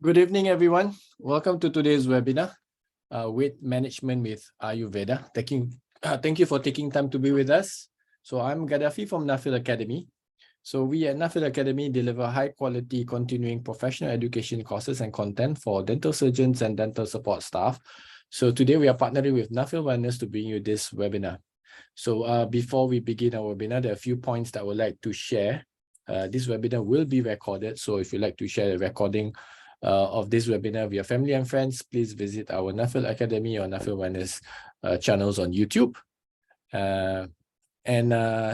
Good evening, everyone. Welcome to today's webinar, Weight Management with Ayurveda. Thank you for taking time to be with us. So I'm Gaddafi from Nuffield Academy. So we at Nuffield Academy deliver high-quality continuing professional education courses and content for dental surgeons and dental support staff. So today we are partnering with Nuffield Wellness to bring you this webinar. So before we begin our webinar, there are a few points that I would like to share. This webinar will be recorded. So if you'd like to share the recording of this webinar with your family and friends, please visit our Nuffield Academy or Nuffield Wellness channels on YouTube.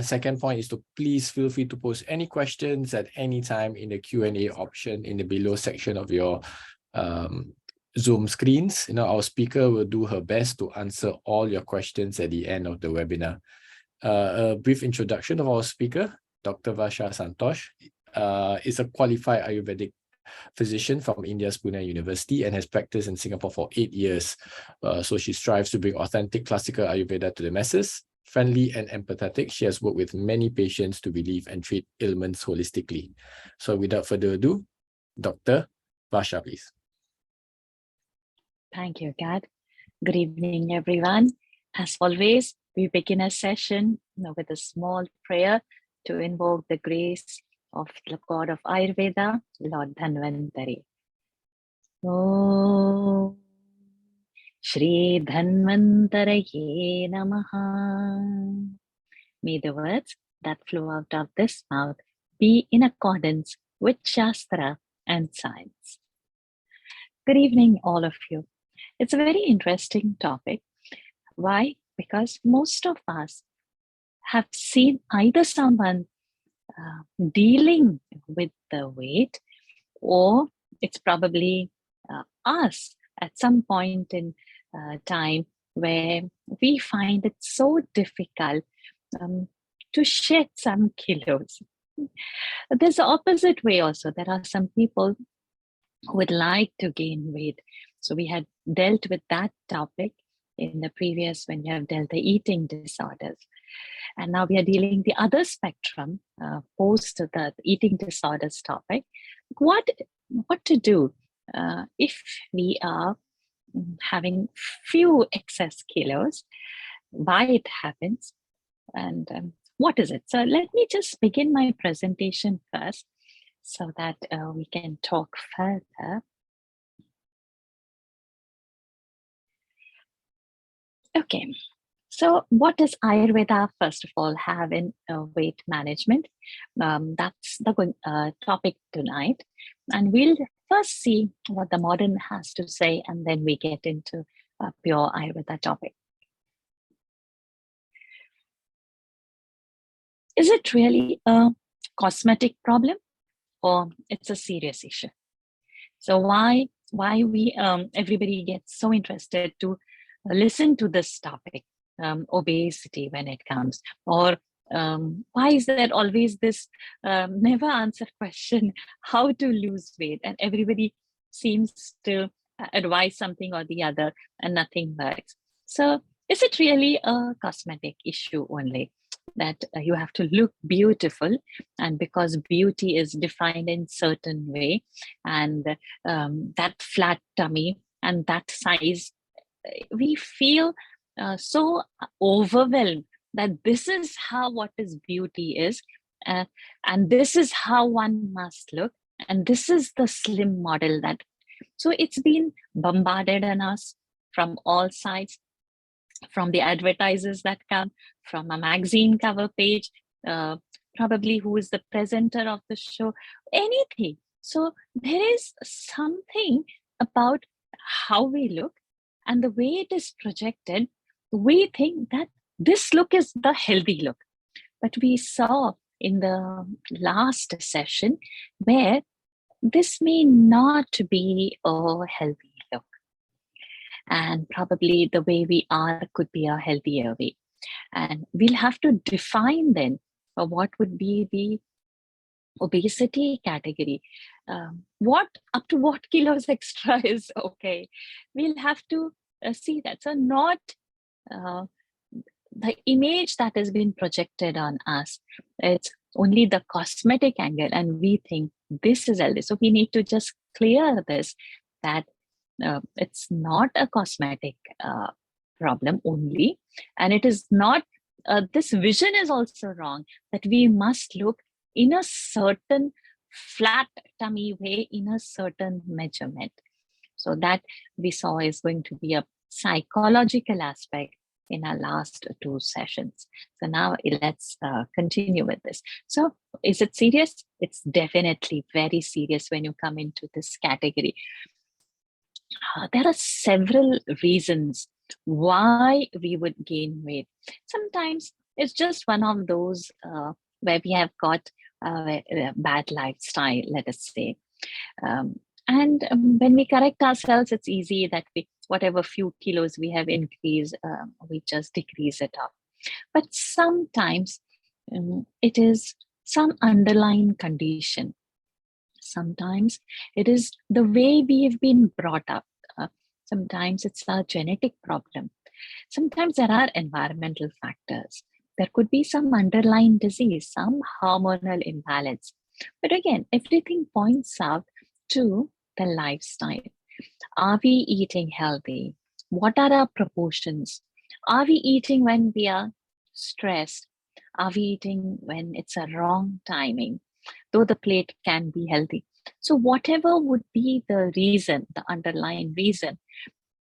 Second point is to please feel free to post any questions at any time in the Q&A option in the below section of your Zoom screens. Our speaker will do her best to answer all your questions at the end of the webinar. A brief introduction of our speaker, Dr. Varsha Santhosh, is a qualified Ayurvedic physician from India's Pune University and has practiced in Singapore for 8 years. So she strives to bring authentic classical Ayurveda to the masses. Friendly and empathetic, she has worked with many patients to relieve and treat ailments holistically. So without further ado, Dr. Varsha, please. Thank you, Gad. Good evening, everyone. As always, we begin a session with a small prayer to invoke the grace of the God of Ayurveda, Lord Dhanvantari. Om Shri Dhanvantaraye Namaha. May the words that flow out of this mouth be in accordance with Shastra and science. Good evening, all of you. It's a very interesting topic. Why? Because most of us have seen either someone dealing with the weight, or it's probably us at some point in time where we find it so difficult to shed some kilos. There's the opposite way also. There are some people who would like to gain weight. So we had dealt with that topic in the previous, when we have dealt the eating disorders. And now we are dealing the other spectrum, post the eating disorders topic. What to do if we are having few excess kilos, why it happens, and what is it? So let me just begin my presentation first so that we can talk further. Okay, so what does Ayurveda, first of all, have in weight management? That's the topic tonight. And we'll first see what the modern has to say, and then we get into a pure Ayurveda topic. Is it really a cosmetic problem, or it's a serious issue? So why we everybody gets so interested to listen to this topic, obesity, when it comes, or why is there always this never answered question, how to lose weight, and everybody seems to advise something or the other and nothing works. So is it really a cosmetic issue only, that you have to look beautiful, and because beauty is defined in certain way, and that flat tummy and that size, we feel so overwhelmed that this is how what is beauty is, and this is how one must look, and this is the slim model that. So it's been bombarded on us from all sides, from the advertisers that come, from a magazine cover page, probably who is the presenter of the show, anything. So there is something about how we look and the way it is projected. We think that this look is the healthy look. But we saw in the last session where this may not be a healthy look. And probably the way we are could be a healthier way. And we'll have to define then what would be the obesity category. Up to what kilos extra is okay. We'll have to see that. So not the image that has been projected on us. It's only the cosmetic angle, and we think this is healthy. So we need to just clear this, that it's not a cosmetic problem only, and it is not, this vision is also wrong, that we must look in a certain flat tummy way, in a certain measurement. So that we saw is going to be a psychological aspect in our last 2 sessions. So now let's continue with this. So is it serious? It's definitely very serious when you come into this category. There are several reasons why we would gain weight. Sometimes it's just one of those where we have got a bad lifestyle, let us say. And when we correct ourselves, it's easy that we, whatever few kilos we have increased, we just decrease it off. But sometimes it is some underlying condition. Sometimes it is the way we have been brought up. Sometimes it's a genetic problem. Sometimes there are environmental factors. There could be some underlying disease, some hormonal imbalance. But again, everything points out to the lifestyle. Are we eating healthy? What are our proportions? Are we eating when we are stressed? Are we eating when it's a wrong timing? Though the plate can be healthy. So whatever would be the reason, the underlying reason,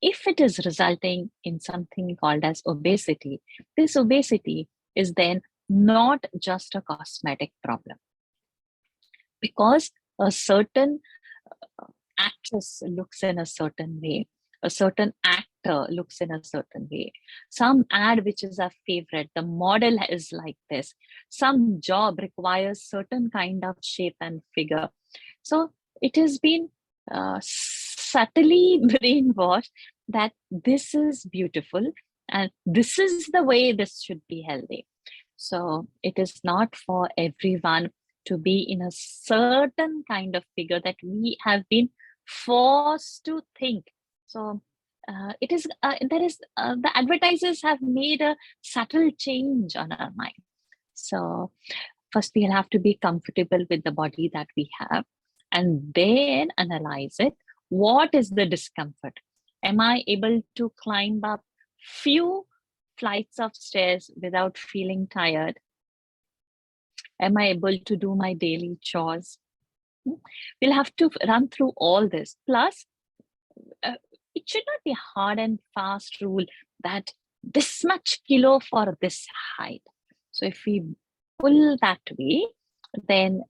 if it is resulting in something called as obesity, this obesity is then not just a cosmetic problem. Because a certain actress looks in a certain way, a certain actor looks in a certain way, some ad which is our favorite, the model is like this, some job requires certain kind of shape and figure. So it has been subtly brainwashed that this is beautiful and this is the way this should be healthy. So it is not for everyone to be in a certain kind of figure that we have been forced to think. So it is the advertisers have made a subtle change on our mind. So first we'll have to be comfortable with the body that we have, and then analyze it. What is the discomfort? Am I able to climb up few flights of stairs without feeling tired? Am I able to do my daily chores? We'll have to run through all this. Plus, it should not be a hard and fast rule that this much kilo for this height. So if we pull that way, then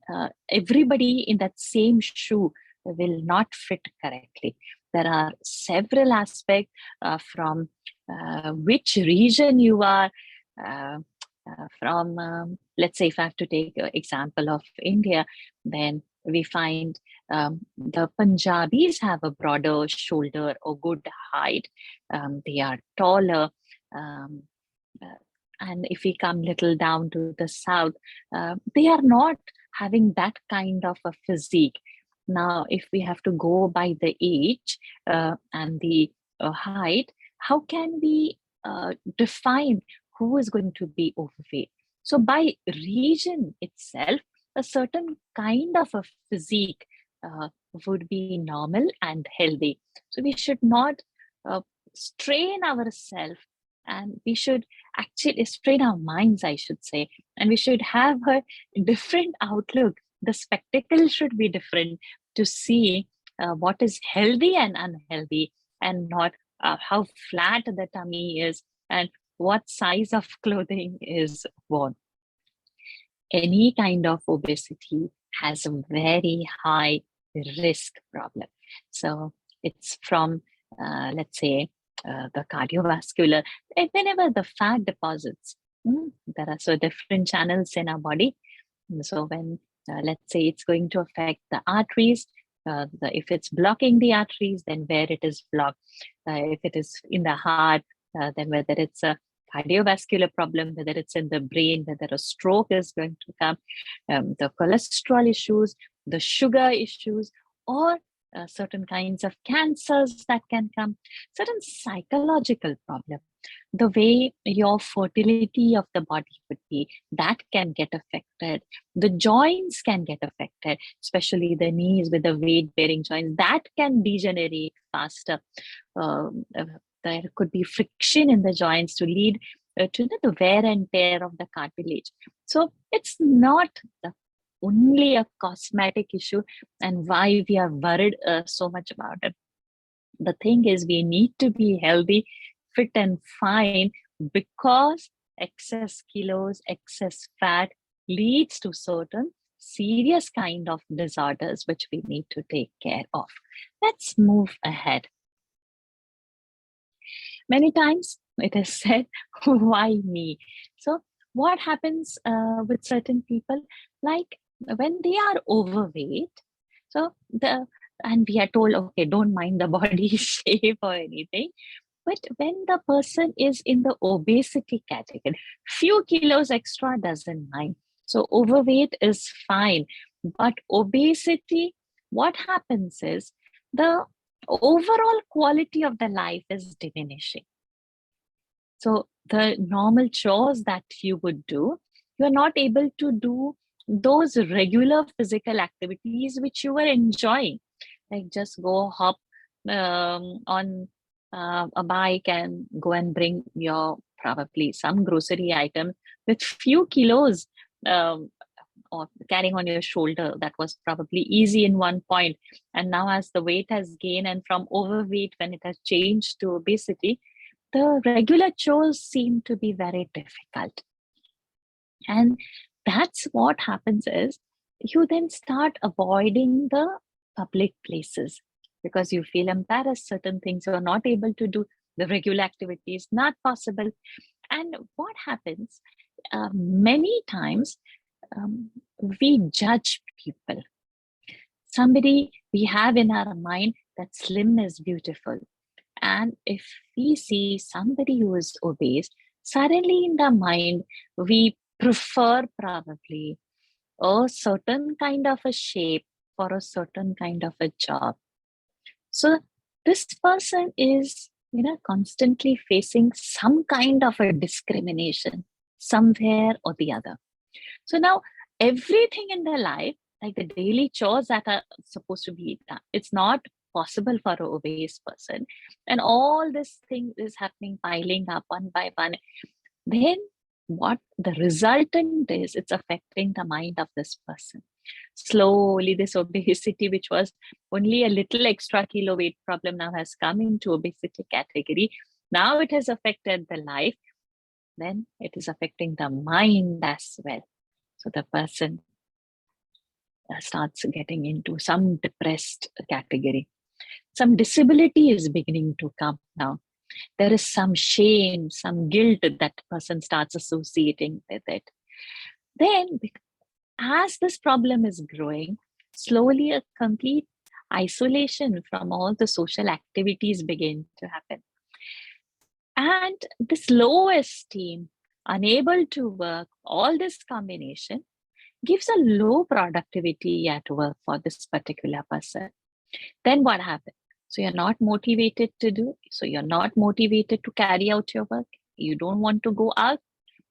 everybody in that same shoe will not fit correctly. There are several aspects from which region you are, from, let's say if I have to take an example of India, then we find the Punjabis have a broader shoulder or good height. They are taller. And if we come little down to the south, they are not having that kind of a physique. Now, if we have to go by the age and the height, how can we define who is going to be overweight? So by region itself, a certain kind of a physique would be normal and healthy. So we should not strain ourselves, and we should actually strain our minds, I should say, and we should have a different outlook. The spectacle should be different to see what is healthy and unhealthy, and not how flat the tummy is and what size of clothing is worn. Any kind of obesity has a very high risk problem. So it's from, let's say, the cardiovascular, whenever the fat deposits, there are so different channels in our body. So when, let's say it's going to affect the arteries, if it's blocking the arteries, then where it is blocked. If it is in the heart, then whether it's a cardiovascular problem, whether it's in the brain, whether a stroke is going to come, the cholesterol issues, the sugar issues, or certain kinds of cancers that can come, certain psychological problem. The way your fertility of the body would be, that can get affected. The joints can get affected, especially the knees with the weight-bearing joints, that can degenerate faster. There could be friction in the joints to lead to the wear and tear of the cartilage. So it's not only a cosmetic issue and why we are worried so much about it. The thing is, we need to be healthy, fit and fine, because excess kilos, excess fat leads to certain serious kind of disorders which we need to take care of. Let's move ahead. Many times it is said, why me? So what happens with certain people, like when they are overweight, and we are told, okay, don't mind the body shape or anything. But when the person is in the obesity category, few kilos extra doesn't mind. So overweight is fine. But obesity, what happens is the overall quality of the life is diminishing. So the normal chores that you would do, you're not able to do those regular physical activities which you were enjoying. Like just go hop on a bike and go and bring your probably some grocery item with few kilos or carrying on your shoulder. That was probably easy in one point. And now as the weight has gained, and from overweight when it has changed to obesity, the regular chores seem to be very difficult. And that's what happens is you then start avoiding the public places because you feel embarrassed. Certain things you're not able to do. The regular activity is not possible. And what happens many times, we judge people. Somebody we have in our mind that slim is beautiful. And if we see somebody who is obese, suddenly in the mind, we prefer probably a certain kind of a shape for a certain kind of a job. So this person is, constantly facing some kind of a discrimination somewhere or the other. So now everything in their life, like the daily chores that are supposed to be done, it's not possible for an obese person. And all this thing is happening, piling up one by one. Then what the resultant is, it's affecting the mind of this person. Slowly, this obesity, which was only a little extra kilo weight problem, now has come into obesity category. Now it has affected the life. Then it is affecting the mind as well. So the person starts getting into some depressed category. Some disability is beginning to come now. There is some shame, some guilt that person starts associating with it. Then, as this problem is growing, slowly a complete isolation from all the social activities begin to happen. And this low esteem, unable to work, all this combination gives a low productivity at work for this particular person. Then what happens? So you're not motivated to do, so you're not motivated to carry out your work. You don't want to go out.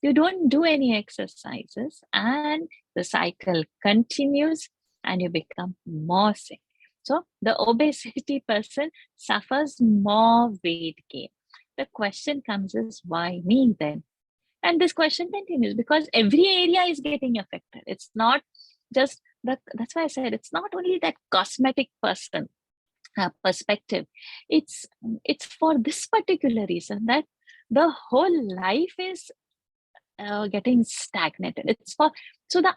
You don't do any exercises, and the cycle continues and you become more sick. So the obesity person suffers more weight gain. The question comes is, why me then? And this question continues because every area is getting affected. It's not just that's why I said it's not only that cosmetic person perspective. It's for this particular reason that the whole life is getting stagnated. It's for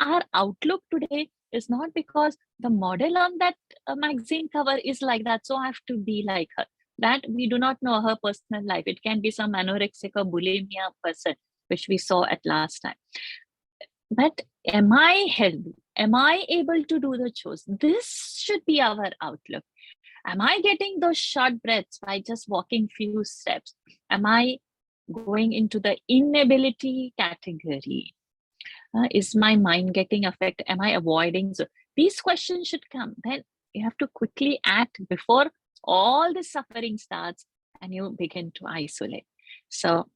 our outlook today is not because the model on that magazine cover is like that, so I have to be like her. That we do not know her personal life. It can be some anorexic or bulimia person, which we saw at last time. But am I healthy? Am I able to do the chores? This should be our outlook. Am I getting those short breaths by just walking few steps? Am I going into the inability category? Is my mind getting affected? Am I avoiding? So these questions should come. Then you have to quickly act before all the suffering starts and you begin to isolate. So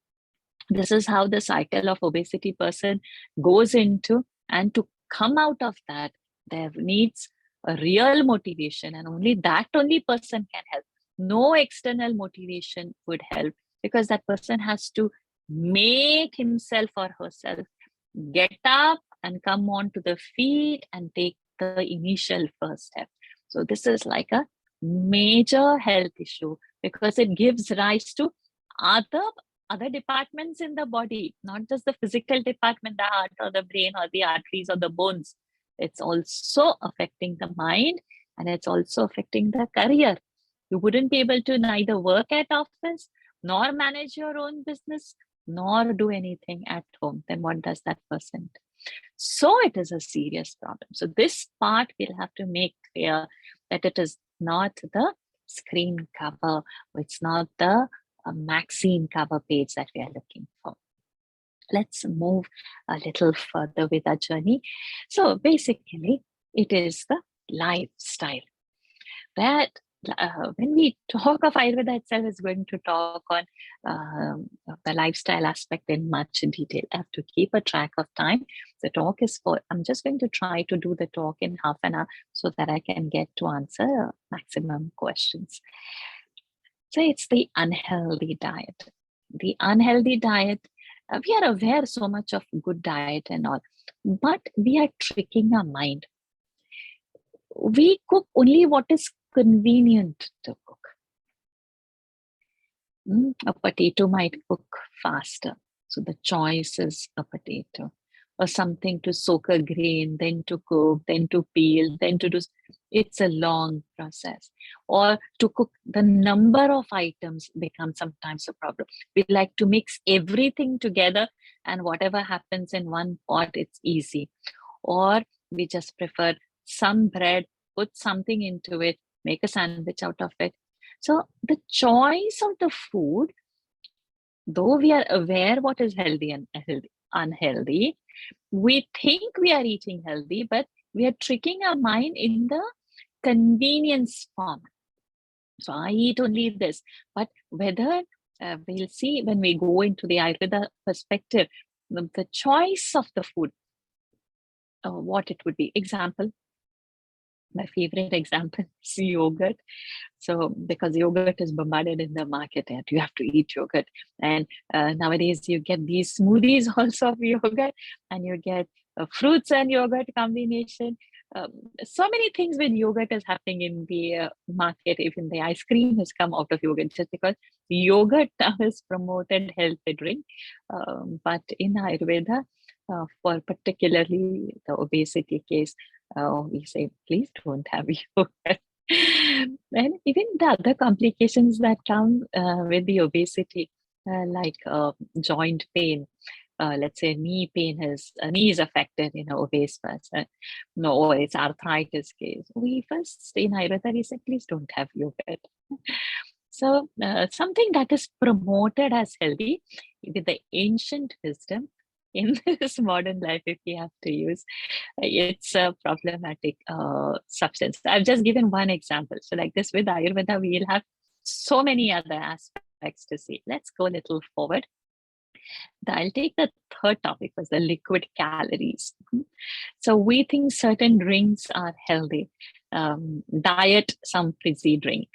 this is how the cycle of obesity person goes into, and to come out of that, there needs a real motivation, and only that only person can help. No external motivation would help, because that person has to make himself or herself get up and come on to the feet and take the initial first step. So this is like a major health issue, because it gives rise to other departments in the body, not just the physical department, the heart or the brain or the arteries or the bones. It's also affecting the mind, and it's also affecting the career. You wouldn't be able to neither work at office, nor manage your own business, nor do anything at home. Then what does that person do? So it is a serious problem. So this part we'll have to make clear, that it is not the screen cover, it's not the magazine cover page that we are looking for. Let's move a little further with our journey. So basically, it is the lifestyle. That when we talk of Ayurveda itself, is going to talk on the lifestyle aspect in much detail. I have to keep a track of time. The talk is for, I'm just going to try to do the talk in half an hour so that I can get to answer maximum questions. So it's the unhealthy diet. The unhealthy diet, we are aware so much of good diet and all, but we are tricking our mind. We cook only what is convenient to cook. A potato might cook faster, so the choice is a potato, or something to soak a grain, then to cook, then to peel, then to do. It's a long process. Or to cook, the number of items becomes sometimes a problem. We like to mix everything together, and whatever happens in one pot, it's easy. Or we just prefer some bread, put something into it, make a sandwich out of it. So the choice of the food, though we are aware what is healthy and unhealthy, we think we are eating healthy, but we are tricking our mind in the convenience form. So I eat only this, but whether we'll see when we go into the Ayurveda perspective, the choice of the food, what it would be. Example, my favorite example is yogurt. So because yogurt is bombarded in the market, and you have to eat yogurt. And nowadays you get these smoothies also of yogurt, and you get fruits and yogurt combination. So many things with yogurt is happening in the market. Even the ice cream has come out of yogurt, just because yogurt now is promoted healthy drink. But in Ayurveda, for particularly the obesity case, we say, please don't have yogurt. And even the other complications that come with the obesity, like joint pain, let's say knee pain knee is affected in an obese person. No, it's arthritis case. We first in Ayurveda, we say, please don't have yogurt. So something that is promoted as healthy with the ancient wisdom, in this modern life, if we have to use, it's a problematic substance. I've just given one example. So like this with Ayurveda, we'll have so many other aspects to see. Let's go a little forward. I'll take the third topic, was the liquid calories. So we think certain drinks are healthy. Diet, some fizzy drink.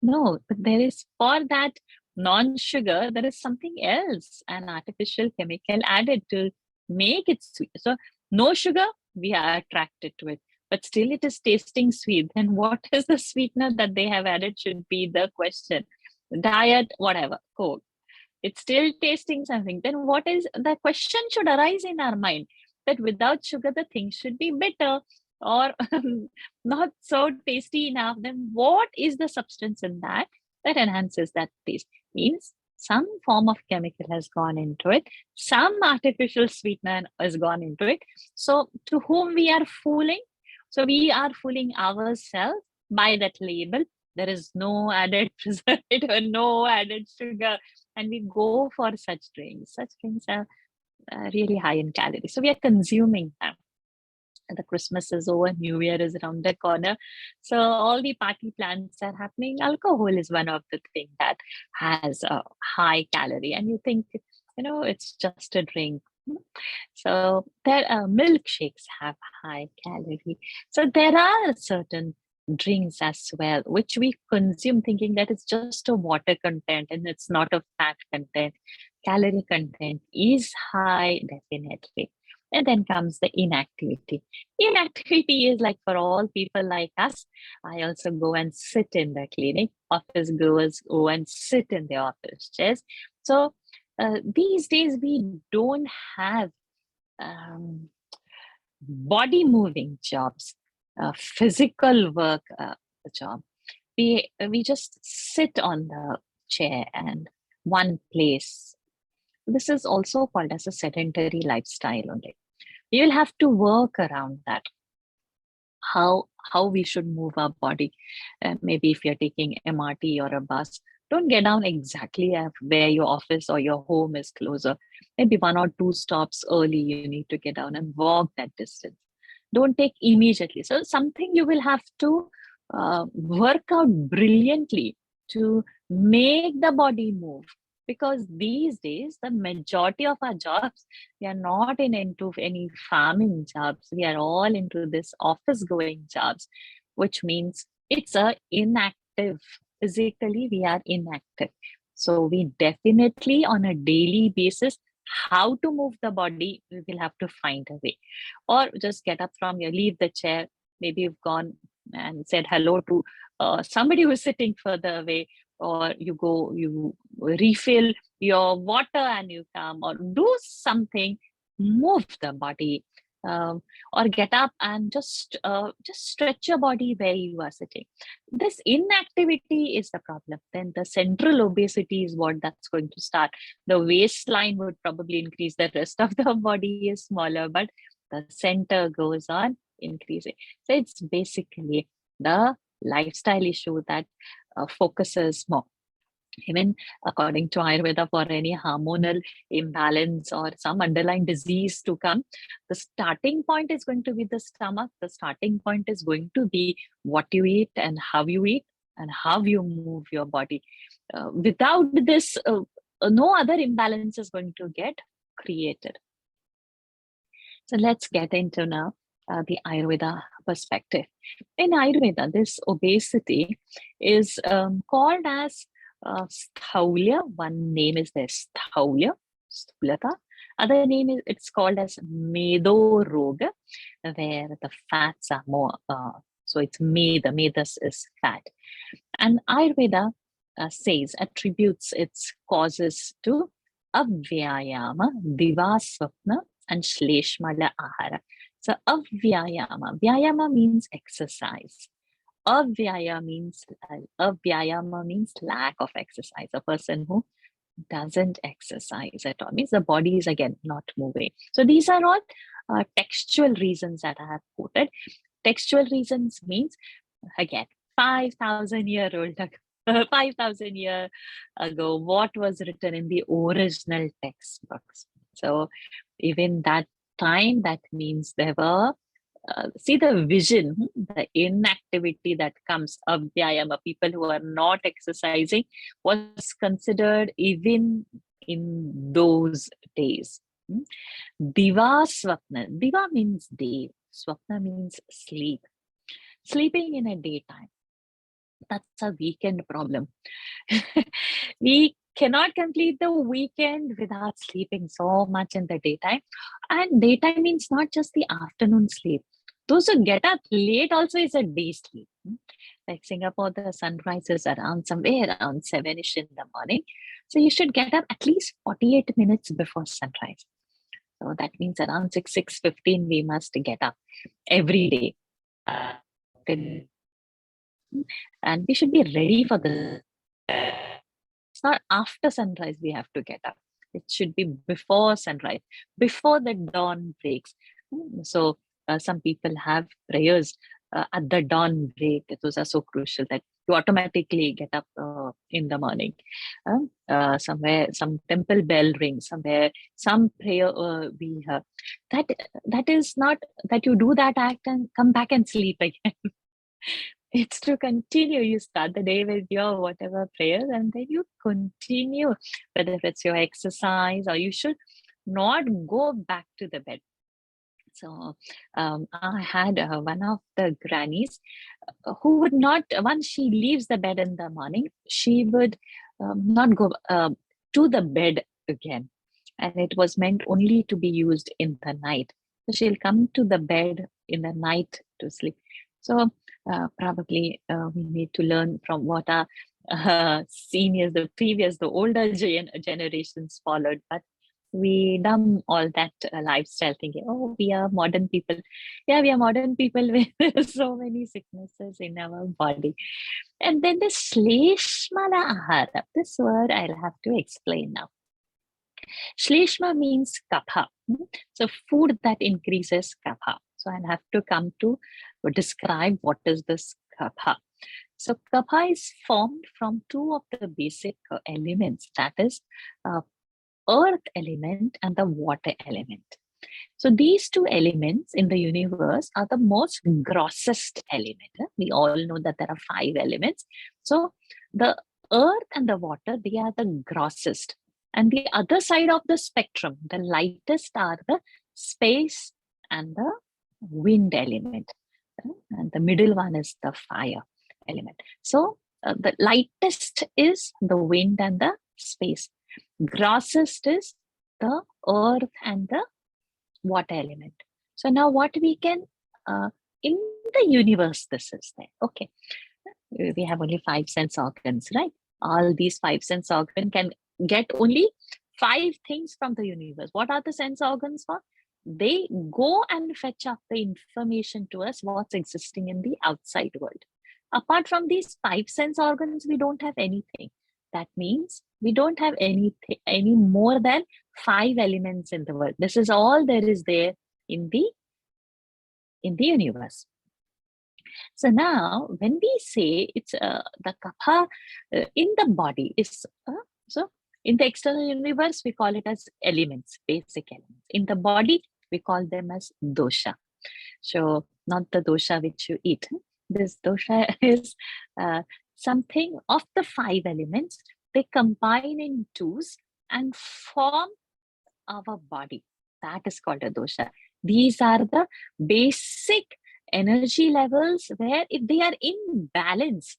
No, but there is, for that non-sugar, there is something else, an artificial chemical added to make it sweet. So no sugar, we are attracted to it, but still it is tasting sweet. Then what is the sweetener that they have added should be the question. Diet, whatever, Coke. It's still tasting something. Then what is the question should arise in our mind, that without sugar, the thing should be bitter or not so tasty enough. Then what is the substance in that enhances that taste? Means some form of chemical has gone into it, some artificial sweetener has gone into it. So to whom we are fooling? So we are fooling ourselves by that label. There is no added preservative, no added sugar, and we go for such drinks. Such drinks are really high in calories. So we are consuming them. The Christmas is over, New Year is around the corner. So all the party plans are happening. Alcohol is one of the things that has a high calorie, and you think, it's just a drink. So there milkshakes have high calorie. So there are certain drinks as well, which we consume thinking that it's just a water content and it's not a fat content. Calorie content is high, definitely. And then comes the inactivity. Inactivity is like for all people like us. I also go and sit in the clinic. Office goers go and sit in the office chairs. So these days we don't have um, body moving jobs, physical work job. We just sit on the chair and one place. This is also called as a sedentary lifestyle only. You will have to work around that. How we should move our body. Maybe if you're taking MRT or a bus, don't get down exactly at where your office or your home is closer. Maybe 1 or 2 stops early, you need to get down and walk that distance. Don't take immediately. So something you will have to work out brilliantly to make the body move. Because these days, the majority of our jobs, we are not into any farming jobs. We are all into this office going jobs, which means it's a inactive. Physically, we are inactive. So we definitely on a daily basis, how to move the body, we will have to find a way. Or just get up from your, leave the chair. Maybe you've gone and said hello to somebody who's sitting further away, or you refill your water and you come, or do something, move the body, or get up and just stretch your body where you are sitting. This inactivity is the problem. Then the central obesity is what that's going to start. The waistline would probably increase, the rest of the body is smaller, but the center goes on increasing. So it's basically the lifestyle issue that focuses more. Even according to Ayurveda, for any hormonal imbalance or some underlying disease to come, the starting point is going to be the stomach. The starting point is going to be what you eat and how you move your body. Without this, no other imbalance is going to get created. So let's get into now the Ayurveda perspective. In Ayurveda, this obesity is called as Sthaulya. One name is there, Sthaulya, Stulata. Other name is, it's called as Medo Roga, where the fats are more. So it's Meda. Medas is fat. And Ayurveda attributes its causes to Avyayama, Divasvapna, and Shleshmala Ahara. So Avyayama. Vyayama means exercise. Avyayama means lack of exercise. A person who doesn't exercise at all, means the body is again not moving. So these are all textual reasons that I have quoted. Textual reasons means, again, 5,000 year old 5,000 years ago, what was written in the original textbooks. So even that time, that means there were, see the vision, the inactivity that comes of Vyayama, people who are not exercising, was considered even in those days. Diva Swapna. Diva means day. Swapna means sleep. Sleeping in a daytime. That's a weekend problem. We cannot complete the weekend without sleeping so much in the daytime. And daytime means not just the afternoon sleep. Those who get up late also is a day sleep. Like Singapore, the sunrise is around somewhere around 7ish in the morning. So you should get up at least 48 minutes before sunrise. So that means around 6:15 we must get up every day. And we should be ready for the. It's not after sunrise we have to get up. It should be before sunrise, before the dawn breaks. So some people have prayers at the dawn break. Those are so crucial, that You automatically get up in the morning. Somewhere, some temple bell rings, somewhere, some prayer we have. That is not that you do that act and come back and sleep again. It's to continue. You start the day with your whatever prayers, and then you continue, whether it's your exercise or you should not go back to the bed. So I had one of the grannies who would not, once she leaves the bed in the morning, she would not go to the bed again. And it was meant only to be used in the night. So she'll come to the bed in the night to sleep. So probably we need to learn from what our seniors, the older generations followed. But we dumb all that lifestyle thinking, oh, we are modern people. Yeah, we are modern people with so many sicknesses in our body. And then the Shleshmala Ahara, this word I'll have to explain now. Shleshma means kapha. So food that increases kapha. So I'll have to come to describe what is this kapha. So kapha is formed from two of the basic elements, that is earth element and the water element. So these two elements in the universe are the most grossest element. We all know that there are 5 elements. So the earth and the water, they are the grossest. And the other side of the spectrum, the lightest, are the space and the wind element. And the middle one is the fire element. So the lightest is the wind and the space. Grossest is the earth and the water element. So now what we can, in the universe, this is there. Okay. We have only 5 sense organs, right? All these 5 sense organs can get only 5 things from the universe. What are the sense organs for? They go and fetch up the information to us, what's existing in the outside world. Apart from these 5 sense organs, we don't have anything. That means we don't have any more than 5 elements in the world. This is all there is there in the universe. So now, when we say it's the kapha in the body is so in the external universe we call it as elements, basic elements. In the body we call them as dosha. So not the dosha which you eat. This dosha is something of the 5 elements. They combine in twos and form our body. That is called a dosha. These are the basic energy levels where if they are in balance,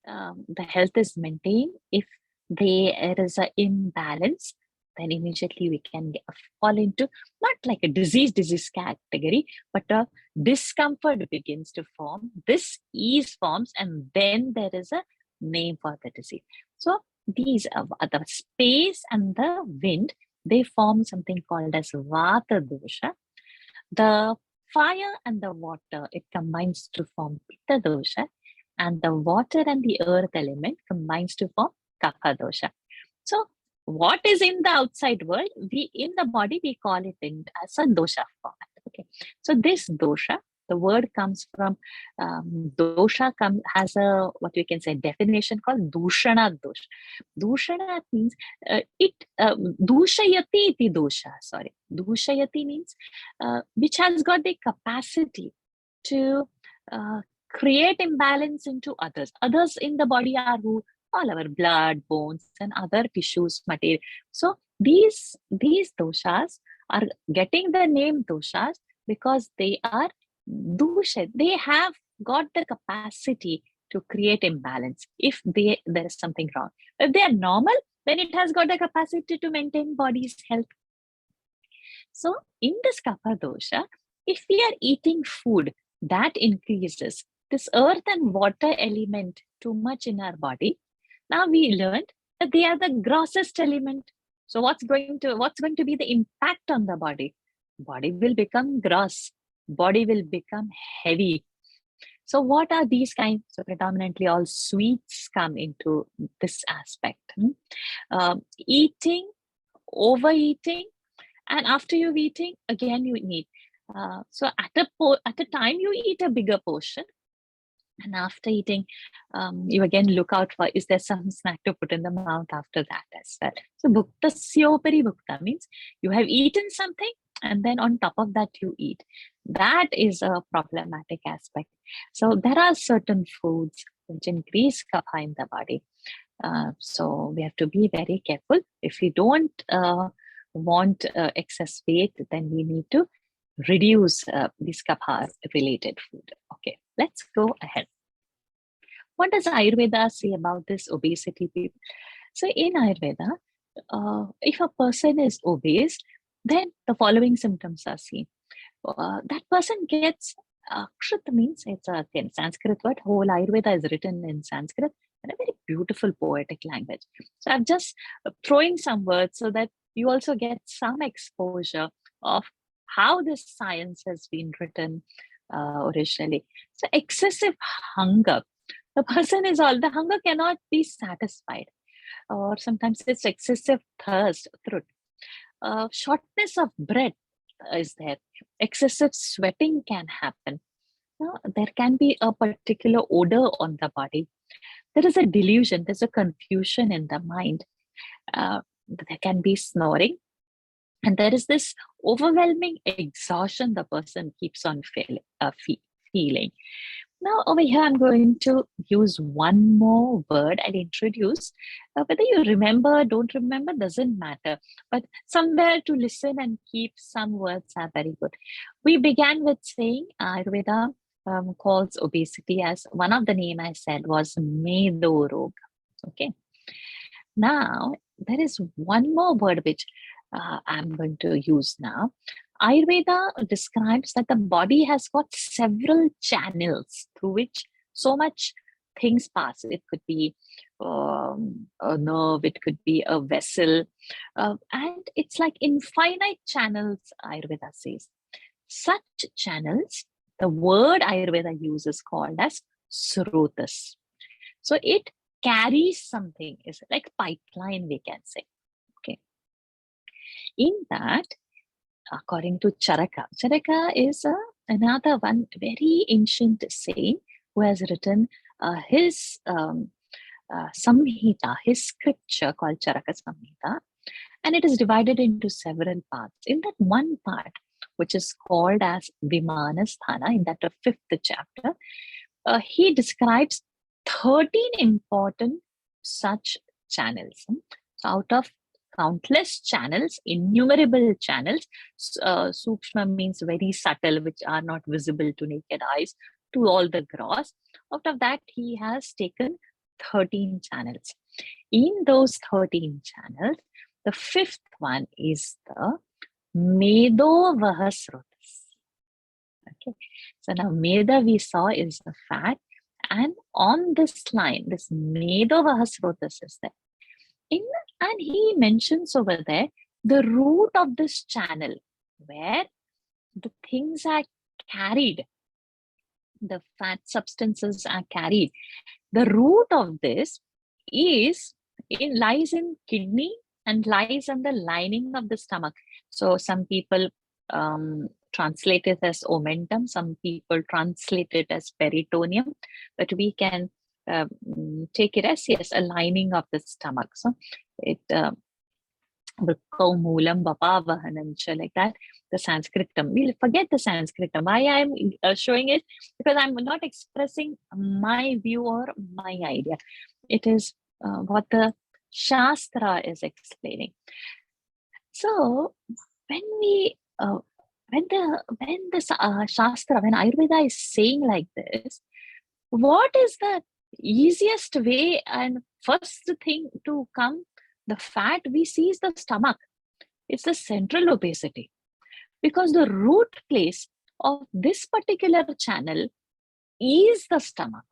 the health is maintained. If there is an imbalance, then immediately we can fall into not like a disease category, but a discomfort begins to form. This ease forms, and then there is a name for the disease. So these are the space and the wind. They form something called as Vata dosha. The fire and the water, it combines to form Pitta dosha, and the water and the earth element combines to form Kapha dosha. So what is in the outside world, in the body, we call it as a dosha format. Okay. So this dosha, the word comes from dosha has a what we can say definition called dushana dosha. Dushana means dushayati iti dosha. Sorry, dushayati means which has got the capacity to create imbalance into others. Others in the body are who? All our blood, bones, and other tissues, material. So these doshas are getting the name doshas because they are dusha. They have got the capacity to create imbalance if there is something wrong. If they are normal, then it has got the capacity to maintain body's health. So in this kapha dosha, if we are eating food that increases this earth and water element too much in our body, now we learned that they are the grossest element. So what's going to be the impact on the body? Body will become gross. Body will become heavy. So what are these kinds? So predominantly all sweets come into this aspect. Eating, overeating, and after you've eating, again you need. So at a time you eat a bigger portion, And after eating, you again look out for, is there some snack to put in the mouth after that as well? So bhuktasyopari bhukta means you have eaten something and then on top of that you eat. That is a problematic aspect. So there are certain foods which increase kapha in the body. So we have to be very careful. If we don't want excess weight, then we need to reduce this kapha related food. Okay, let's go ahead. What does Ayurveda say about this obesity people? So in Ayurveda, if a person is obese, then the following symptoms are seen. That person gets Akshit means it's a Sanskrit word. Whole Ayurveda is written in Sanskrit and a very beautiful poetic language. So I'm just throwing some words so that you also get some exposure of how this science has been written originally. So excessive hunger. The person is the hunger cannot be satisfied, or sometimes it's excessive thirst, shortness of breath is there, excessive sweating can happen. There can be a particular odor on the body. There is a delusion, there's a confusion in the mind. There can be snoring, and there is this overwhelming exhaustion the person keeps on feeling. Now over here, I'm going to use one more word I'll introduce. Whether you remember, don't remember, doesn't matter. But somewhere to listen and keep some words are very good. We began with saying Ayurveda calls obesity as one of the name I said was Medo Rog. Okay. Now, there is one more word which I'm going to use now. Ayurveda describes that the body has got several channels through which so much things pass. It could be a nerve, it could be a vessel, and it's like infinite channels, Ayurveda says. Such channels, the word Ayurveda uses called as srotas. So it carries something, is like pipeline, we can say. Okay. In that, according to Charaka is another one very ancient saint who has written his Samhita, his scripture called Charaka Samhita, and it is divided into several parts. In that one part, which is called as Vimanasthana, in that 5th chapter, he describes 13 important such channels. So out of countless channels, innumerable channels, Sukshma means very subtle, which are not visible to naked eyes, to all the gross. Out of that, he has taken 13 channels. In those 13 channels, the 5th one is the Medo Vahasrotas. Okay, so now Meda we saw is the fat, and on this line, this Medo Vahasrotas is there. And he mentions over there the root of this channel where the things are carried, the fat substances are carried. The root of this lies in kidney and lies on the lining of the stomach. So some people translate it as omentum, some people translate it as peritoneum, but we can take it as, yes, a lining of the stomach. So it Moolam Bapavahanancha, like that, the Sanskritam. We'll forget the Sanskritam. Why I'm showing it? Because I'm not expressing my view or my idea. It is what the Shastra is explaining. So when we when Ayurveda is saying like this, what is the easiest way and first thing to come? The fat we see is the stomach. It's the central obesity, because the root place of this particular channel is the stomach.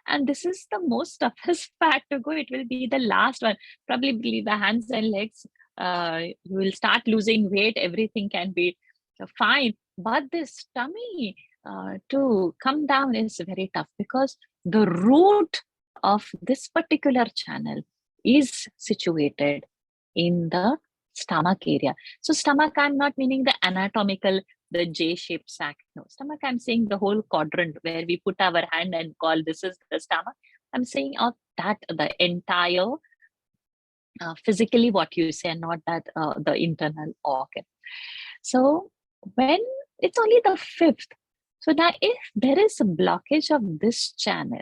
And this is the most toughest fat to go. It will be the last one. Probably the hands and legs, you will start losing weight. Everything can be fine. But this tummy to come down is very tough, because the root of this particular channel is situated in the stomach area. So stomach, I'm not meaning the anatomical, the J-shaped sac. No, stomach, I'm saying the whole quadrant where we put our hand and call this is the stomach. I'm saying of that, the entire physically what you say, and not that the internal organ. So when it's only the fifth, so now if there is a blockage of this channel,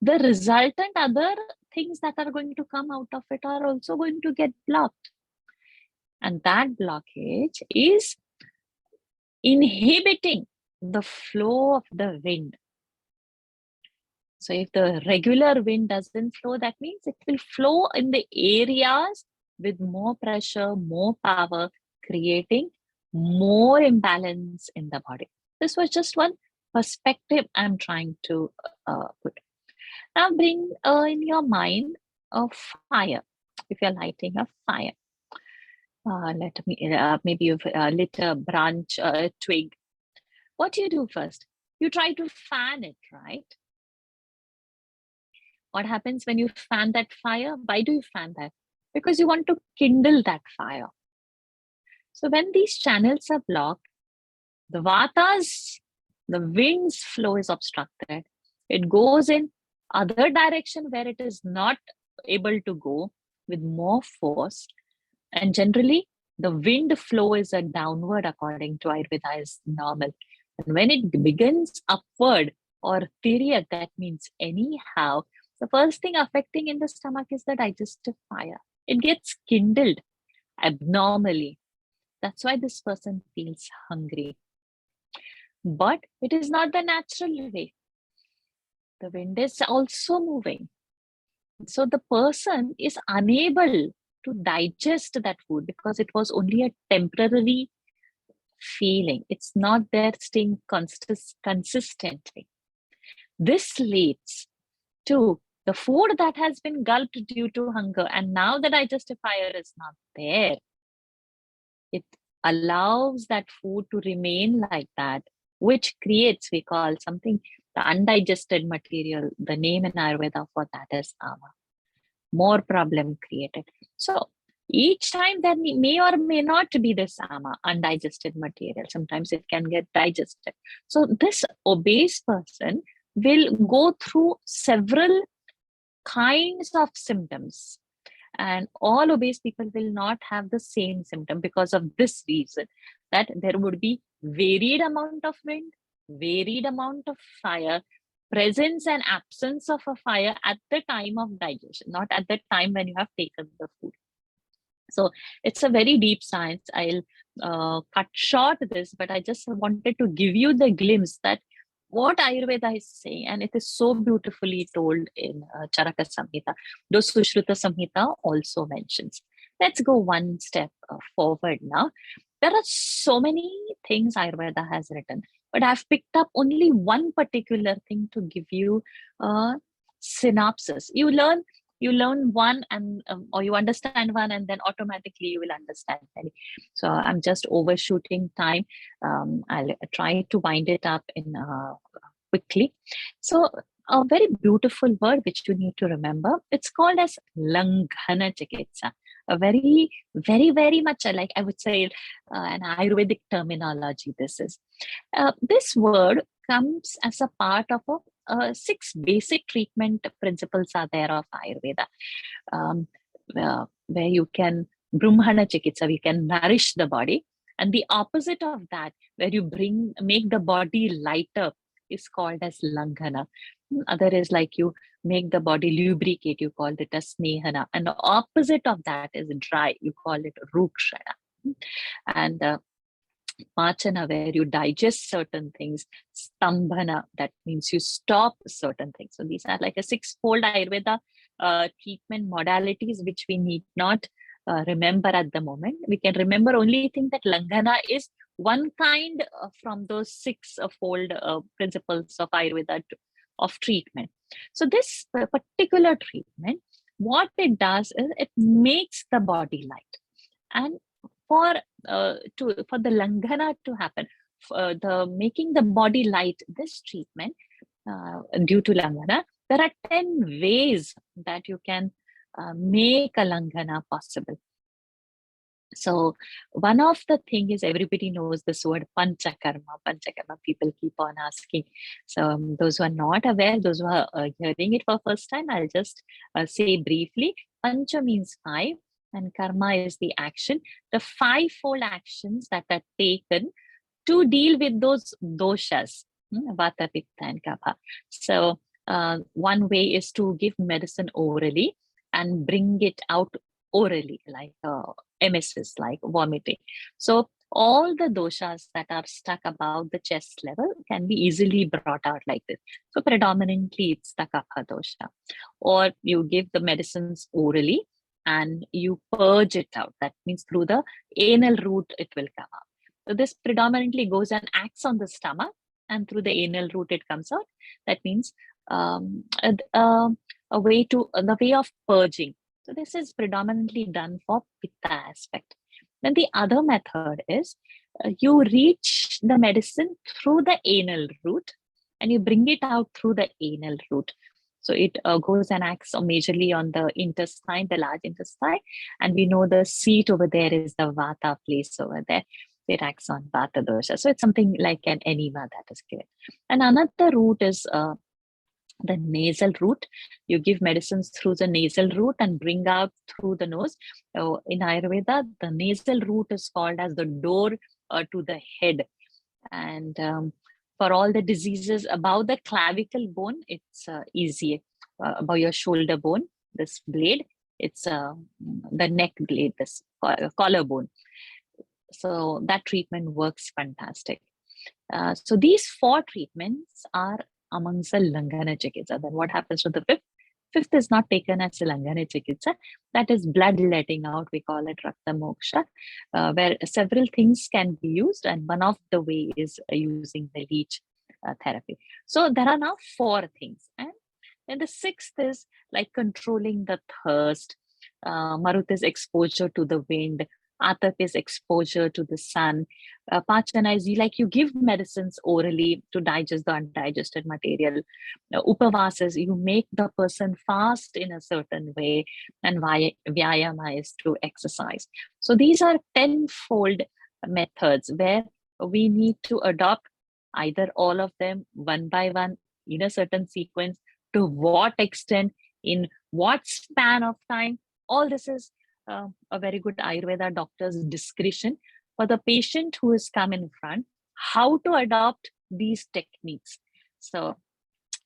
the resultant other things that are going to come out of it are also going to get blocked. And that blockage is inhibiting the flow of the wind. So if the regular wind doesn't flow, that means it will flow in the areas with more pressure, more power, creating more imbalance in the body. This was just one perspective I'm trying to put. Now bring in your mind a fire. If you're lighting a fire, let me maybe you've lit a branch, a twig. What do you do first? You try to fan it, right? What happens when you fan that fire? Why do you fan that? Because you want to kindle that fire. So when these channels are blocked, the vatas, the wind's flow is obstructed. It goes in other direction where it is not able to go with more force. And generally, the wind flow is a downward according to Ayurveda is normal. And when it begins upward or tiryat, that means anyhow, the first thing affecting in the stomach is the digestive fire. It gets kindled abnormally. That's why this person feels hungry. But it is not the natural way. The wind is also moving. So the person is unable to digest that food because it was only a temporary feeling. It's not there staying consistently. This leads to the food that has been gulped due to hunger, and now the digestive fire is not there. It allows that food to remain like that, which creates, we call something, the undigested material. The name in Ayurveda for that is ama. More problem created. So each time there may or may not be this ama, undigested material. Sometimes it can get digested. So this obese person will go through several kinds of symptoms, and all obese people will not have the same symptom because of this reason, that there would be varied amount of wind, varied amount of fire, presence and absence of a fire at the time of digestion, not at the time when you have taken the food. So it's a very deep science. I'll cut short this, but I just wanted to give you the glimpse that what Ayurveda is saying, and it is so beautifully told in Charaka Samhita, though Sushruta Samhita also mentions. Let's go one step forward now. There are so many things Ayurveda has written, but I've picked up only one particular thing to give you a synopsis. You learn one and or you understand one, and then automatically you will understand many. So I'm just overshooting time. I'll try to wind it up in quickly. So a very beautiful word which you need to remember, it's called as Langhana Chikitsa. A very, very, very much like, I would say, an Ayurvedic terminology this is. This word comes as a part of a 6 basic treatment principles are there of Ayurveda, where you can Brahmana Chikitsa, we can nourish the body, and the opposite of that, where you make the body lighter, is called as Langhana. Other is like you make the body lubricate, you call it as Snehana, and the opposite of that is dry, you call it Rukshana. And Pachana, where you digest certain things, Stambhana, that means you stop certain things. So these are like a 6-fold Ayurveda treatment modalities, which we need not remember at the moment. We can remember only thing that Langhana is one kind from those 6-fold principles of Ayurveda of treatment. So this particular treatment, what it does is it makes the body light. And for the Langhana to happen, the making the body light, this treatment due to Langhana, there are 10 ways that you can make a Langhana possible. So one of the thing is, everybody knows this word panchakarma. Panchakarma, people keep on asking. So those who are not aware, those who are hearing it for first time, I'll just say briefly. Pancha means five, and karma is the action. The fivefold actions that are taken to deal with those doshas, vata, pitta, and kapha. So one way is to give medicine orally and bring it out orally, like emesis, like vomiting. So all the doshas that are stuck above the chest level can be easily brought out like this. So predominantly it's the kapha dosha. Or you give the medicines orally and you purge it out. That means through the anal route it will come out. So this predominantly goes and acts on the stomach, and through the anal route it comes out. That means a way to the way of purging. So this is predominantly done for pitta aspect. Then the other method is you reach the medicine through the anal route and you bring it out through the anal route. So it goes and acts majorly on the intestine, the large intestine, and we know the seat over there is the vata place over there. It acts on vata dosha. So it's something like an enema that is given. And another route is the nasal route. You give medicines through the nasal route and bring out through the nose. In Ayurveda, the nasal route is called as the door to the head. And for all the diseases above the clavicle bone, it's easy. Above your shoulder bone, this blade, it's the neck blade, this collarbone. So that treatment works fantastic. So these four treatments are amongst the Langana Chikitsa. Then what happens to the fifth? Fifth is not taken as a Langana Chikitsa. That is blood letting out. We call it Rakta Moksha, where several things can be used. And one of the way is using the leech therapy. So there are now four things. And then the sixth is like controlling the thirst. Marut is exposure to the wind. Atap is exposure to the sun. Pachana is like you give medicines orally to digest the undigested material. Upavas is you make the person fast in a certain way, and Vyayama is to exercise. So these are tenfold methods where we need to adopt either all of them one by one in a certain sequence, to what extent, in what span of time. All this is a very good Ayurveda doctor's discretion for the patient who is come in front, how to adopt these techniques. So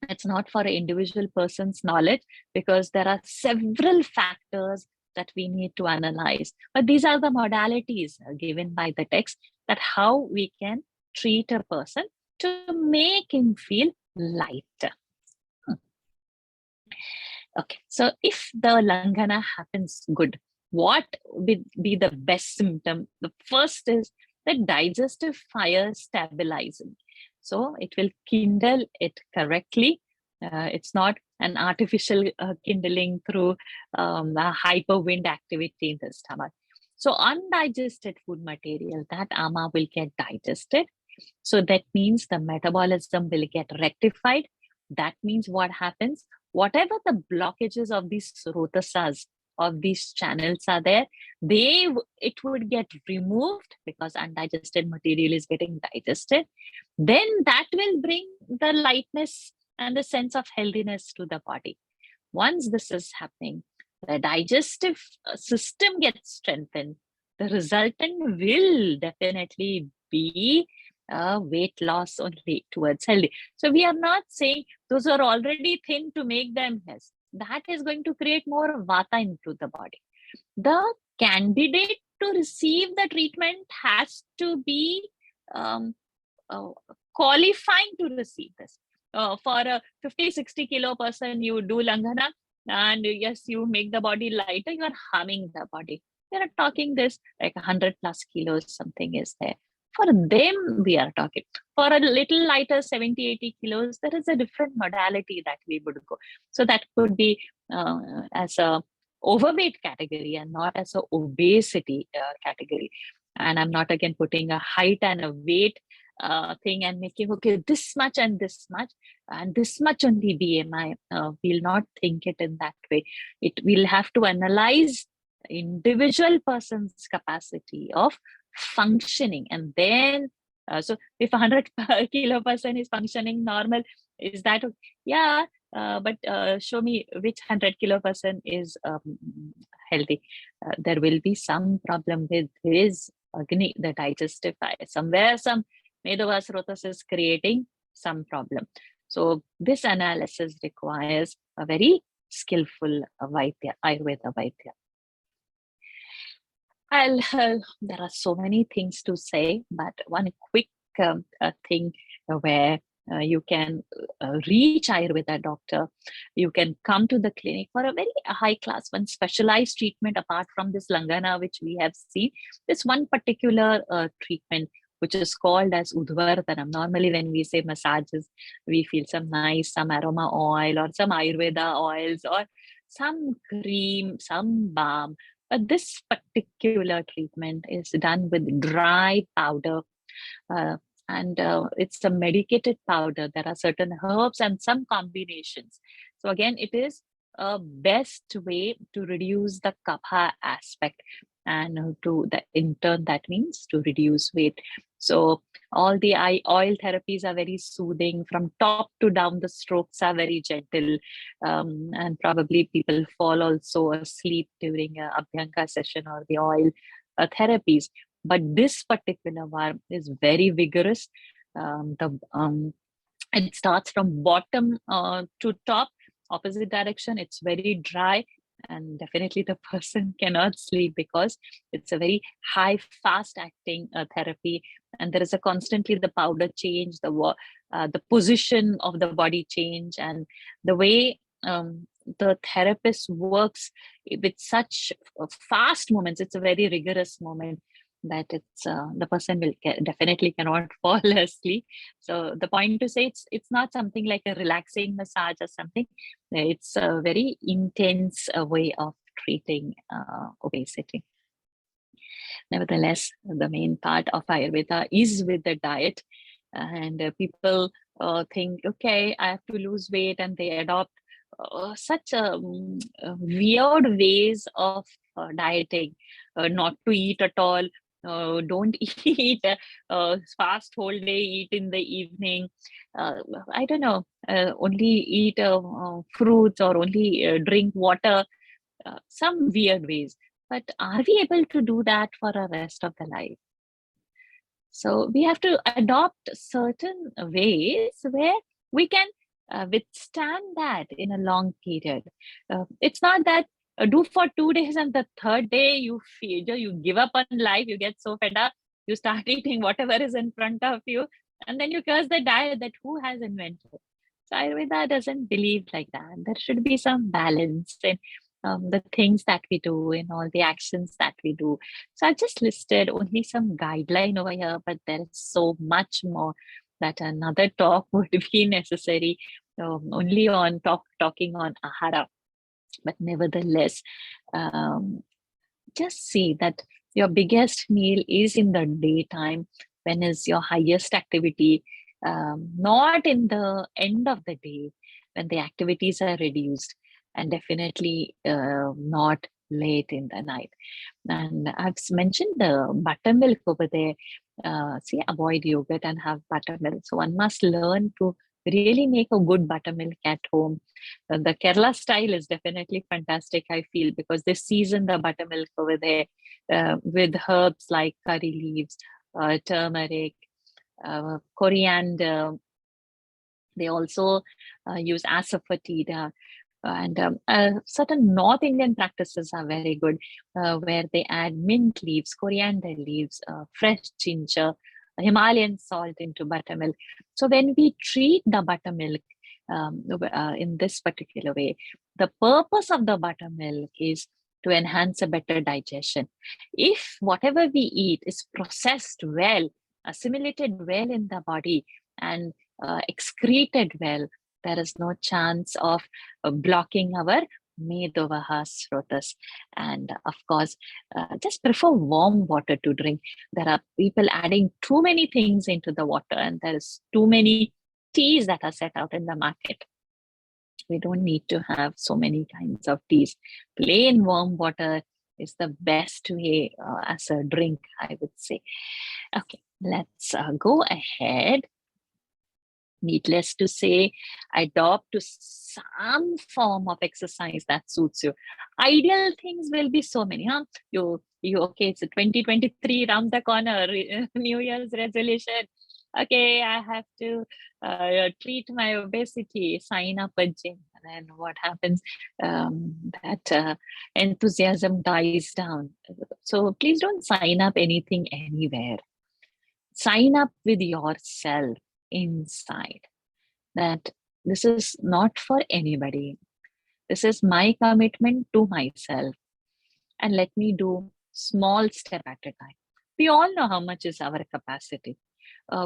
it's not for an individual person's knowledge, because there are several factors that we need to analyze. But these are the modalities given by the text, that how we can treat a person to make him feel lighter. Okay, so if the Langana happens good, what would be the best symptom? The first is the digestive fire stabilizing. So it will kindle it correctly. It's not an artificial kindling through a hyper wind activity in the stomach. So undigested food material, that ama will get digested. So that means the metabolism will get rectified. That means what happens? Whatever the blockages of these rotasas, of these channels are there, it would get removed, because undigested material is getting digested. Then that will bring the lightness and the sense of healthiness to the body. Once this is happening, the digestive system gets strengthened. The resultant will definitely be weight loss only towards healthy. So we are not saying those are already thin to make them less. That is going to create more vata into the body. The candidate to receive the treatment has to be qualifying to receive this. For a 50-60 kilo person, you do Langana, and yes, you make the body lighter, you are harming the body. We are talking this like 100 plus kilos, something is there. For them, we are talking. For a little lighter, 70-80 kilos, there is a different modality that we would go. So that could be as a overweight category and not as a obesity category. And I'm not again putting a height and a weight thing and making, okay, this much and this much only BMI. We'll not think it in that way. We'll have to analyze individual person's capacity of functioning. And then, so if 100 kilo person is functioning normal, is that okay? Yeah, but show me which 100 kilo person is healthy. There will be some problem with his Agni, the digestive fire. Somewhere some Medovasrotas is creating some problem. So this analysis requires a very skillful Vaidya, Ayurveda Vaidya. There are so many things to say, but one quick thing where you can reach Ayurveda doctor, you can come to the clinic for a very high class, one specialized treatment apart from this Langana, which we have seen. This one particular treatment, which is called as Udvartanam. Normally, when we say massages, we feel some nice, some aroma oil or some Ayurveda oils or some cream, some balm. But this particular treatment is done with dry powder, and it's a medicated powder. There are certain herbs and some combinations. So again, it is a best way to reduce the kapha aspect, and to the in turn that means to reduce weight. So all the oil therapies are very soothing. From top to down, the strokes are very gentle, and probably people fall also asleep during a Abhyanga session or the oil therapies. But this particular one is very vigorous. It starts from bottom to top, opposite direction. It's very dry, and definitely the person cannot sleep because it's a very high, fast-acting therapy, and there is a constantly the powder change, the position of the body change, and the way the therapist works with such fast movements. It's a very rigorous movement that it's the person will definitely cannot fall asleep. So the point to say, it's not something like a relaxing massage or something. It's a very intense way of treating obesity. Nevertheless, the main part of Ayurveda is with the diet, and people think, okay, I have to lose weight, and they adopt such weird ways of dieting, not to eat at all. Don't eat, fast whole day, eat in the evening. I don't know, only eat fruits, or only drink water, some weird ways. But are we able to do that for the rest of the life? So we have to adopt certain ways where we can withstand that in a long period. It's not that do for 2 days and the third day you feel you give up on life, you get so fed up, you start eating whatever is in front of you, and then you curse the diet that who has invented. So Ayurveda doesn't believe like that. There should be some balance in the things that we do, in all the actions that we do. So I've just listed only some guideline over here, but there is so much more that another talk would be necessary, only on talking on ahara. But nevertheless, just see that your biggest meal is in the daytime, when is your highest activity, not in the end of the day when the activities are reduced, and definitely not late in the night. And I've mentioned the buttermilk over there. See, avoid yogurt and have buttermilk. So one must learn to really make a good buttermilk at home. The Kerala style is definitely fantastic, I feel, because they season the buttermilk over there with herbs like curry leaves, turmeric, coriander. They also use asafoetida. And certain North Indian practices are very good, where they add mint leaves, coriander leaves, fresh ginger, Himalayan salt into buttermilk. So when we treat the buttermilk in this particular way, the purpose of the buttermilk is to enhance a better digestion. If whatever we eat is processed well, assimilated well in the body, and excreted well, there is no chance of blocking our Medovaha Srotas. And of course, just prefer warm water to drink. There are people adding too many things into the water, and there is too many teas that are set out in the market. We don't need to have so many kinds of teas. Plain warm water is the best way as a drink, I would say. Okay, let's go ahead. Needless to say, adopt to some form of exercise that suits you. Ideal things will be so many, huh? You okay, it's a 2023 round the corner, New Year's resolution. Okay, I have to treat my obesity, sign up a gym. And then what happens? That enthusiasm dies down. So please don't sign up anything anywhere. Sign up with yourself inside that this is not for anybody. This is my commitment to myself. And let me do small step at a time. We all know how much is our capacity.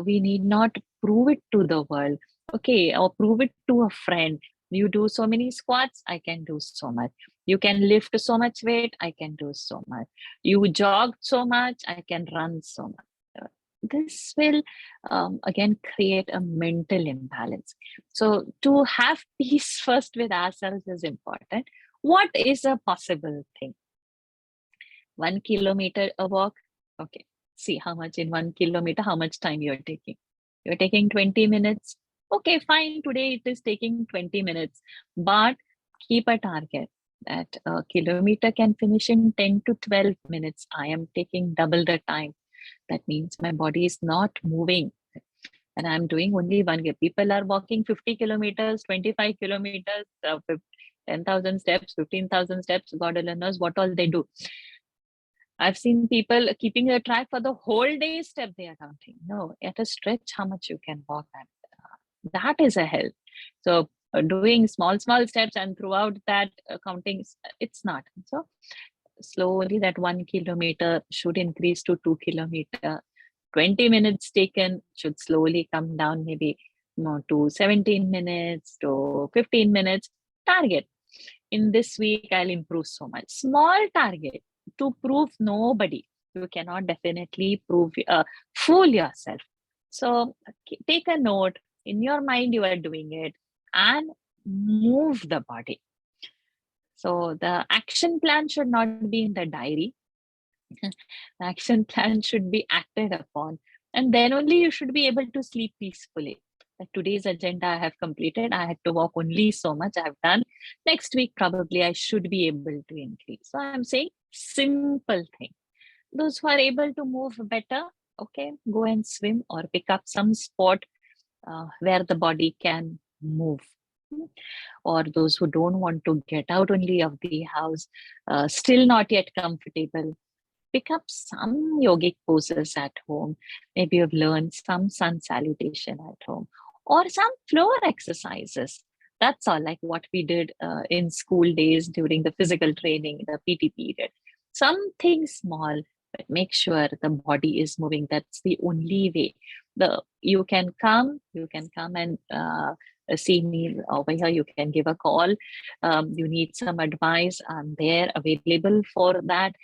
We need not prove it to the world. Okay, or prove it to a friend. You do so many squats, I can do so much. You can lift so much weight, I can do so much. You jog so much, I can run so much. This will again create a mental imbalance. So to have peace first with ourselves is important. What is a possible thing? 1 kilometer a walk. Okay, see how much in 1 kilometer, how much time you're taking. You're taking 20 minutes. Okay, fine. Today it is taking 20 minutes, but keep a target that a kilometer can finish in 10 to 12 minutes. I am taking double the time. That means my body is not moving and I'm doing only 1 year. People are walking 50 kilometers, 25 kilometers, 10,000 steps, 15,000 steps. God only knows what all they do. I've seen people keeping a track for the whole day step they are counting. No, at a stretch, how much you can walk. That is a health. So doing small steps and throughout that counting, it's not. So slowly that 1 kilometer should increase to 2 kilometer. 20 minutes taken should slowly come down maybe to 17 minutes to 15 minutes. Target. In this week, I'll improve so much. Small target to prove nobody. You cannot definitely fool yourself. So take a note. In your mind, you are doing it and move the body. So the action plan should not be in the diary. The action plan should be acted upon. And then only you should be able to sleep peacefully. Like today's agenda I have completed. I had to walk only so much I have done. Next week, probably I should be able to increase. So I'm saying simple thing. Those who are able to move better, okay, go and swim or pick up some sport where the body can move. Or those who don't want to get out only of the house, still not yet comfortable, pick up some yogic poses at home. Maybe you've learned some sun salutation at home or some floor exercises. That's all, like what we did in school days during the physical training, the PT period. Something small, but make sure the body is moving. That's the only way. You can come and see me over here. You can give a call. You need some advice. I'm there available for that.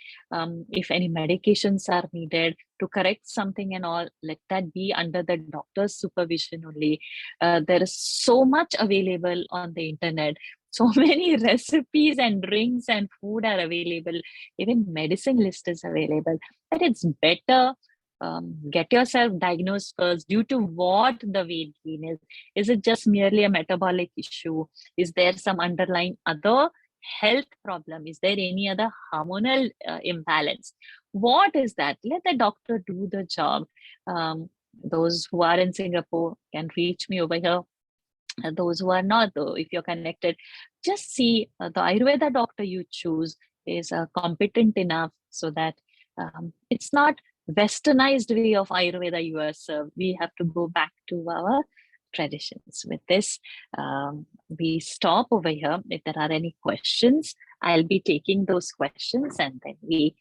If any medications are needed to correct something and all, let that be under the doctor's supervision only. There is so much available on the internet. So many recipes and drinks and food are available. Even medicine list is available. But it's better get yourself diagnosed first. Due to what the weight gain is? Is it just merely a metabolic issue? Is there some underlying other health problem? Is there any other hormonal imbalance? What is that? Let the doctor do the job. Those who are in Singapore can reach me over here. Those who are not, though, if you're connected, just see the Ayurveda doctor you choose is competent enough so that it's not westernized way of Ayurveda you are served. We have to go back to our traditions. With this, we stop over here. If there are any questions, I'll be taking those questions and then we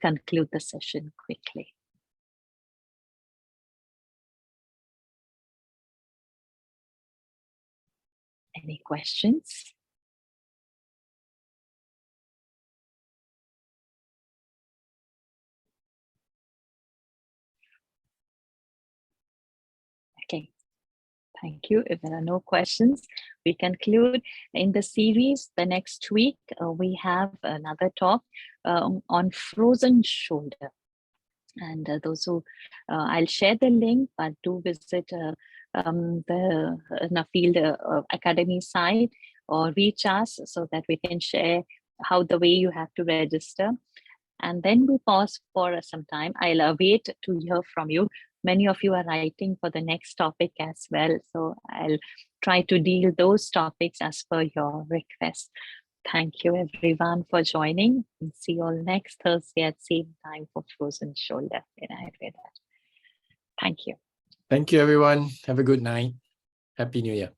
conclude the session quickly. Any questions? Okay, Thank you. If there are no questions, we conclude. In the series, the next week, we have another talk on frozen shoulder. And those who, I'll share the link, but do visit the Nuffield Academy site or reach us so that we can share how the way you have to register. And then we pause for some time. I'll wait to hear from you. Many of you are writing for the next topic as well. So I'll try to deal those topics as per your request. Thank you everyone for joining. And see you all next Thursday at same time for frozen shoulder in Ayurveda. Thank you. Thank you, everyone. Have a good night. Happy New Year.